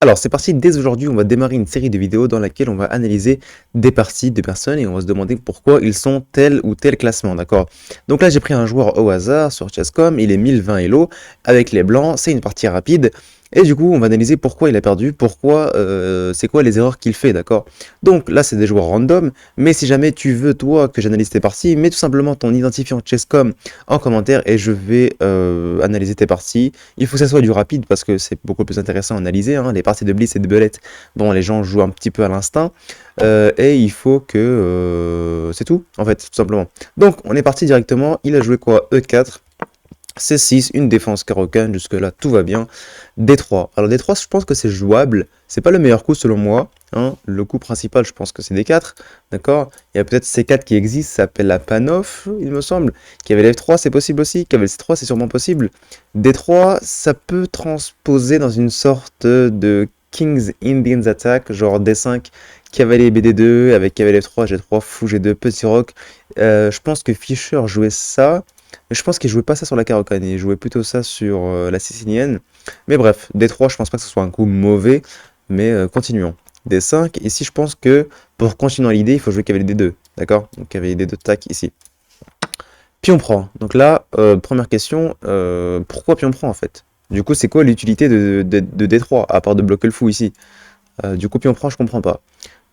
Alors, c'est parti, dès aujourd'hui, on va démarrer une série de vidéos dans laquelle on va analyser des parties de personnes et on va se demander pourquoi ils sont tel ou tel classement, d'accord? Donc là, j'ai pris un joueur au hasard sur Chess.com, il est 1020 Elo, avec les blancs, c'est une partie rapide, et du coup, on va analyser pourquoi il a perdu, pourquoi, c'est quoi les erreurs qu'il fait, d'accord? Donc là, c'est des joueurs random, mais si jamais tu veux, toi, que j'analyse tes parties, mets tout simplement ton identifiant Chess.com en commentaire et je vais analyser tes parties. Il faut que ça soit du rapide parce que c'est beaucoup plus intéressant à analyser, hein. Les parties de Blitz et de Belette, bon, les gens jouent un petit peu à l'instinct. Et il faut que... c'est tout, en fait, tout simplement. Donc, on est parti directement. Il a joué quoi? E4. C6, une défense Caro-Kann, jusque-là tout va bien. D3. Alors D3, je pense que c'est jouable. C'est pas le meilleur coup selon moi, hein. Le coup principal, je pense que c'est D4. D'accord? Il y a peut-être C4 qui existe, ça s'appelle la Panov, il me semble. Qu'il y avait l'F3, c'est possible aussi. Qu'il y avait le C3, c'est sûrement possible. D3, ça peut transposer dans une sorte de King's Indians Attack, genre D5, cavalier BD2, avec cavalier F3, G3, fou G2, petit roc. Je pense que Fischer jouait ça. Mais je pense qu'il jouait pas ça sur la Caro-Kann, il jouait plutôt ça sur la Sicilienne. Mais bref, D3, je pense pas que ce soit un coup mauvais, mais continuons. D5, ici je pense que pour continuer l'idée, il faut jouer cavalier D2, d'accord? Donc cavalier D2, tac, ici. Pion prend. Donc là, première question, pourquoi pion prend en fait? Du coup, c'est quoi l'utilité de D3, à part de bloquer le fou ici? Du coup, pion prend, je comprends pas.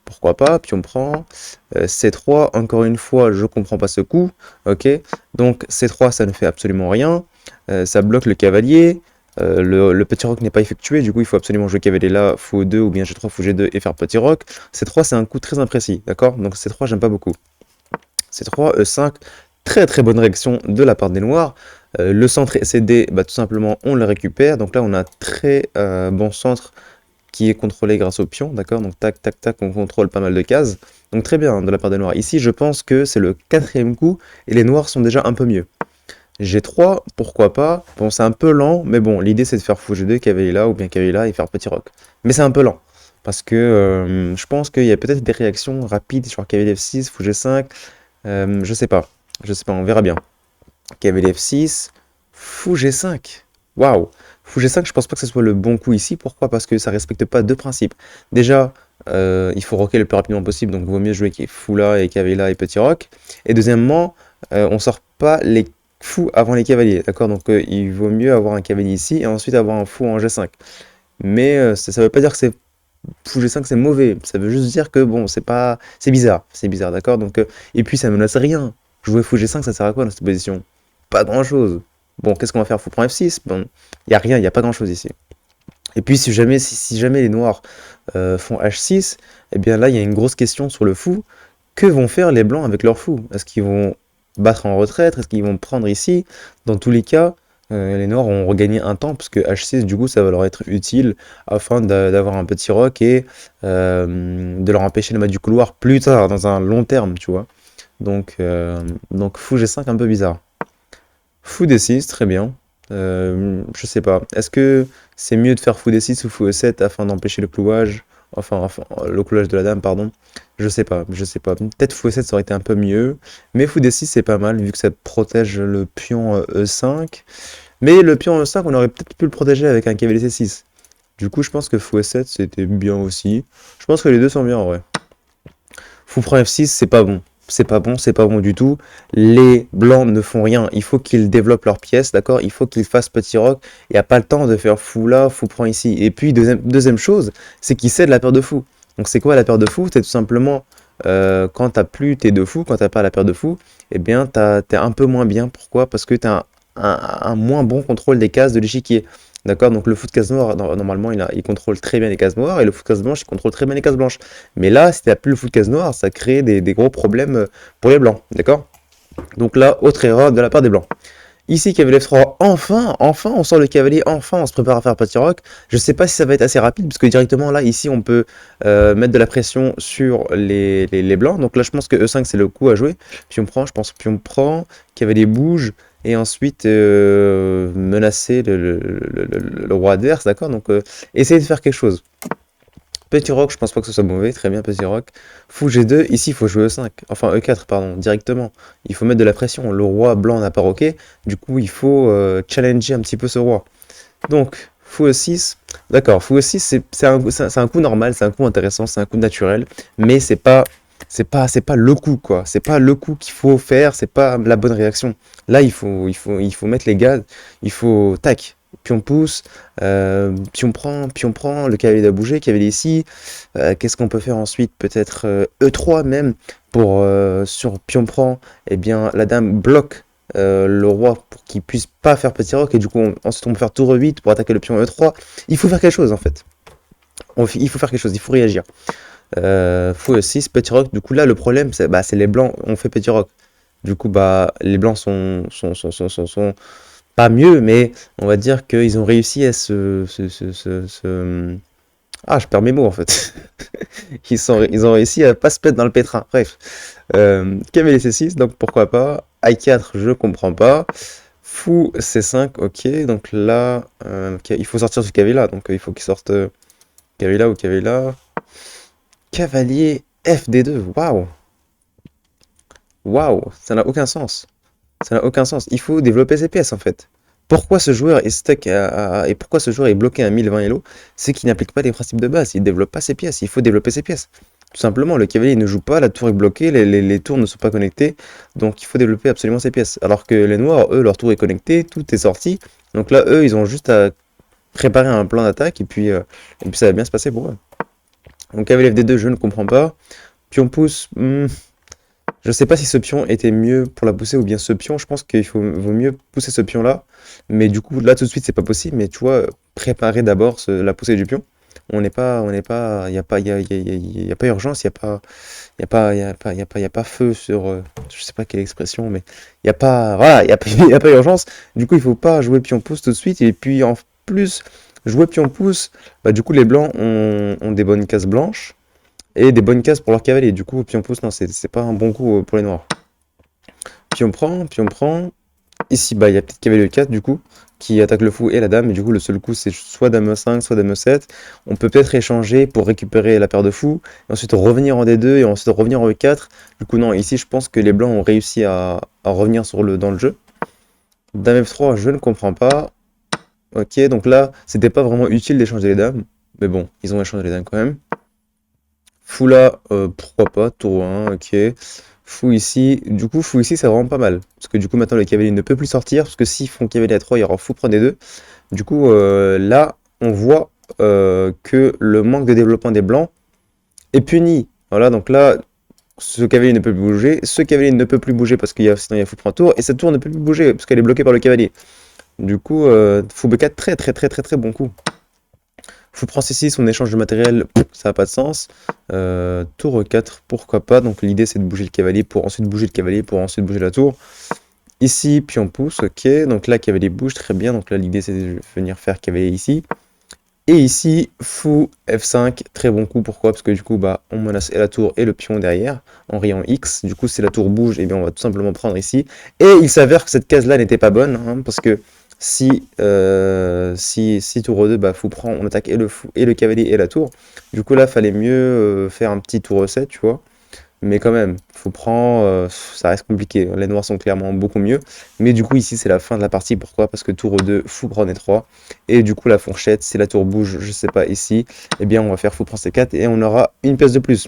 Pourquoi pas, pion prend, C3, encore une fois, je comprends pas ce coup, ok, donc C3, ça ne fait absolument rien, ça bloque le cavalier, le petit roc n'est pas effectué, du coup, il faut absolument jouer cavalier là, fou E2, ou bien G3, fou G2, et faire petit roc. C3, c'est un coup très imprécis, d'accord, donc C3, j'aime pas beaucoup. C3, E5, très très bonne réaction de la part des noirs. Le centre est cédé, bah, tout simplement, on le récupère, donc là, on a un très bon centre qui est contrôlé grâce au pion, d'accord? Donc tac, tac, tac, on contrôle pas mal de cases. Donc très bien de la part des noirs. Ici, je pense que c'est le quatrième coup et les noirs sont déjà un peu mieux. G3, pourquoi pas? Bon, c'est un peu lent, mais bon, l'idée c'est de faire fou G2, cavalier là, ou bien cavalier là et faire petit roc. Mais c'est un peu lent. Parce que je pense qu'il y a peut-être des réactions rapides sur cavalier F6, fou G5. Je sais pas. Je sais pas, on verra bien. Cavalier F6, fou G5. Waouh! Fou G5, je pense pas que ce soit le bon coup ici. Pourquoi? Parce que ça respecte pas deux principes. Déjà, il faut rocker le plus rapidement possible, donc vaut mieux jouer fou là et cavalier là et petit roc. Et deuxièmement, on sort pas les fous avant les cavaliers, d'accord? Donc il vaut mieux avoir un cavalier ici et ensuite avoir un fou en G5. Mais ça veut pas dire que c'est fou G5 c'est mauvais. Ça veut juste dire que bon, c'est bizarre, d'accord? Donc et puis ça menace rien. Jouer fou G5, ça sert à quoi dans cette position? Pas grand-chose. Bon, qu'est-ce qu'on va faire? Fou prend F6? Bon, il y a rien, il y a pas grand-chose ici. Et puis si jamais les noirs font H6, eh bien là il y a une grosse question sur le fou. Que vont faire les blancs avec leur fou? Est-ce qu'ils vont battre en retraite? Est-ce qu'ils vont prendre ici? Dans tous les cas, les noirs ont regagné un temps, parce que H6, du coup, ça va leur être utile afin d'avoir un petit roc et de leur empêcher de mettre du couloir plus tard, dans un long terme, tu vois. Donc fou G5 un peu bizarre. Fou D6, très bien. Je sais pas. Est-ce que c'est mieux de faire fou D6 ou fou E7 afin d'empêcher le clouage? Enfin, le clouage de la dame, pardon. Je sais pas, je sais pas. Peut-être fou E7 ça aurait été un peu mieux. Mais fou D6 c'est pas mal vu que ça protège le pion E5. Mais le pion E5 on aurait peut-être pu le protéger avec un cavalier C6. Du coup je pense que fou E7 c'était bien aussi. Je pense que les deux sont bien en vrai. Fou prend F6, c'est pas bon. C'est pas bon, c'est pas bon du tout. Les blancs ne font rien. Il faut qu'ils développent leurs pièces, d'accord? Il faut qu'ils fassent petit roc. Il n'y a pas le temps de faire fou là, fou prend ici. Et puis, deuxième chose, c'est qu'ils cèdent la paire de fou. Donc, c'est quoi la paire de fou? C'est tout simplement quand t'as plus tes deux fous, quand t'as pas la paire de fou, eh bien, t'es un peu moins bien. Pourquoi? Parce que t'as un moins bon contrôle des cases de l'échiquier. D'accord, donc le fou de case noire, normalement, il contrôle très bien les cases noires, et le fou de case blanche, il contrôle très bien les cases blanches. Mais là, si t'as plus le fou de case noire, ça crée des gros problèmes pour les blancs, d'accord? Donc là, autre erreur de la part des blancs. Ici, cavalier F3, enfin, on sort le cavalier, enfin, on se prépare à faire petit roc. Je sais pas si ça va être assez rapide, parce que directement, là, ici, on peut mettre de la pression sur les blancs. Donc là, je pense que E5, c'est le coup à jouer. Pion prend, je pense pion prend, cavalier bouge, et ensuite menacer le roi adverse, d'accord? Donc, essayer de faire quelque chose. Petit roc, je pense pas que ce soit mauvais, très bien, petit roc. Fou G2, ici il faut jouer E5, enfin E4, pardon, directement. Il faut mettre de la pression, le roi blanc n'a pas roqué, du coup il faut challenger un petit peu ce roi. Donc, fou E6, D'accord, fou aussi, c'est un coup normal, c'est un coup intéressant, c'est un coup naturel, mais c'est pas le coup, quoi. C'est pas le coup qu'il faut faire, c'est pas la bonne réaction. Là, il faut mettre les gars, il faut, tac, puis on pousse, puis on prend, le cavalier doit bouger, cavalier ici. Qu'est-ce qu'on peut faire ensuite? Peut-être E3 même, pour, sur pion prend, eh bien, la dame bloque le roi pour qu'il puisse pas faire petit roc, et du coup, ensuite on peut faire tour E8 pour attaquer le pion E3. Il faut faire quelque chose en fait. Il faut faire quelque chose, il faut réagir. Fou E6, petit roc. Du coup, là, le problème, c'est bah, c'est les blancs ont fait petit roc. Du coup, bah, les blancs sont pas mieux, mais on va dire qu'ils ont réussi à Ah, je perds mes mots en fait. Ils ont réussi à pas se mettre dans le pétrin. Bref. Cavalier C6, donc pourquoi pas. I4, je comprends pas. Fou C5, ok. Donc là, il faut sortir ce cavalier là. Donc il faut qu'il sorte cavalier là ou cavalier là. Cavalier FD2, waouh! Waouh! Ça n'a aucun sens. Ça n'a aucun sens. Il faut développer ses pièces en fait. Pourquoi ce joueur est stuck et pourquoi ce joueur est bloqué à 1020 Elo? C'est qu'il n'applique pas les principes de base. Il ne développe pas ses pièces. Il faut développer ses pièces. Tout simplement, le cavalier ne joue pas, la tour est bloquée, les tours ne sont pas connectés. Donc il faut développer absolument ses pièces. Alors que les noirs, eux, leur tour est connecté, tout est sorti. Donc là, eux, ils ont juste à préparer un plan d'attaque et puis ça va bien se passer pour eux. Donc cavalier FD2, je ne comprends pas. Pion pousse. Je sais pas si ce pion était mieux pour la pousser ou bien ce pion. Je pense vaut mieux pousser ce pion-là. Mais du coup, là, tout de suite, c'est pas possible. Mais tu vois, préparer d'abord la poussée du pion. On n'est pas, y a pas urgence, y a pas feu sur, je sais pas quelle expression, mais il y a pas, voilà, y a pas urgence. Du coup, il faut pas jouer pion pousse tout de suite. Et puis, en plus, jouer pion pousse, bah, du coup, les blancs ont des bonnes cases blanches et des bonnes cases pour leur cavalier. Du coup, pion pousse, non, c'est pas un bon coup pour les noirs. Pion prend, pion prend. Ici, bah, il y a peut-être cavalier E4 du coup, qui attaque le fou et la dame. Et du coup, le seul coup, c'est soit dame E5, soit dame E7. On peut peut-être échanger pour récupérer la paire de fous, et ensuite revenir en D2 et ensuite revenir en E4. Du coup, non, ici, je pense que les blancs ont réussi à revenir dans le jeu. Dame F3, je ne comprends pas. Ok, donc là, c'était pas vraiment utile d'échanger les dames. Mais bon, ils ont échangé les dames quand même. Fou là, pourquoi pas, tour 1, ok. Fou ici, du coup, fou ici, c'est vraiment pas mal. Parce que du coup, maintenant, le cavalier ne peut plus sortir, parce que s'ils font cavalier à 3, il y aura fou prendre des 2. Du coup, là, on voit que le manque de développement des blancs est puni. Voilà, donc là, ce cavalier ne peut plus bouger, ce cavalier ne peut plus bouger parce sinon il y a fou prend tour, et cette tour ne peut plus bouger parce qu'elle est bloquée par le cavalier. Du coup, fou B4, très bon coup. Fou prend C6, on échange de matériel, ça n'a pas de sens. Tour 4, pourquoi pas. Donc l'idée c'est de bouger le cavalier pour ensuite bouger le cavalier pour ensuite bouger la tour. Ici, puis on pousse, ok. Donc là, cavalier bouge, très bien. Donc là, l'idée c'est de venir faire cavalier ici. Et ici, fou F5, très bon coup. Pourquoi? Parce que du coup, bah, on menace et la tour et le pion derrière en riant X. Du coup, si la tour bouge, et bien on va tout simplement prendre ici. Et il s'avère que cette case-là n'était pas bonne, hein, parce que si tour 2, bah, fou prend, on attaque et le fou et le cavalier et la tour. Du coup, là, fallait mieux faire un petit tour 7, tu vois. Mais quand même, faut prendre, ça reste compliqué. Les noirs sont clairement beaucoup mieux. Mais du coup, ici, c'est la fin de la partie. Pourquoi? Parce que tour 2, fou prend D3. Et du coup, la fourchette, si la tour bouge, je sais pas, ici, eh bien, on va faire fou prend C4 et on aura une pièce de plus.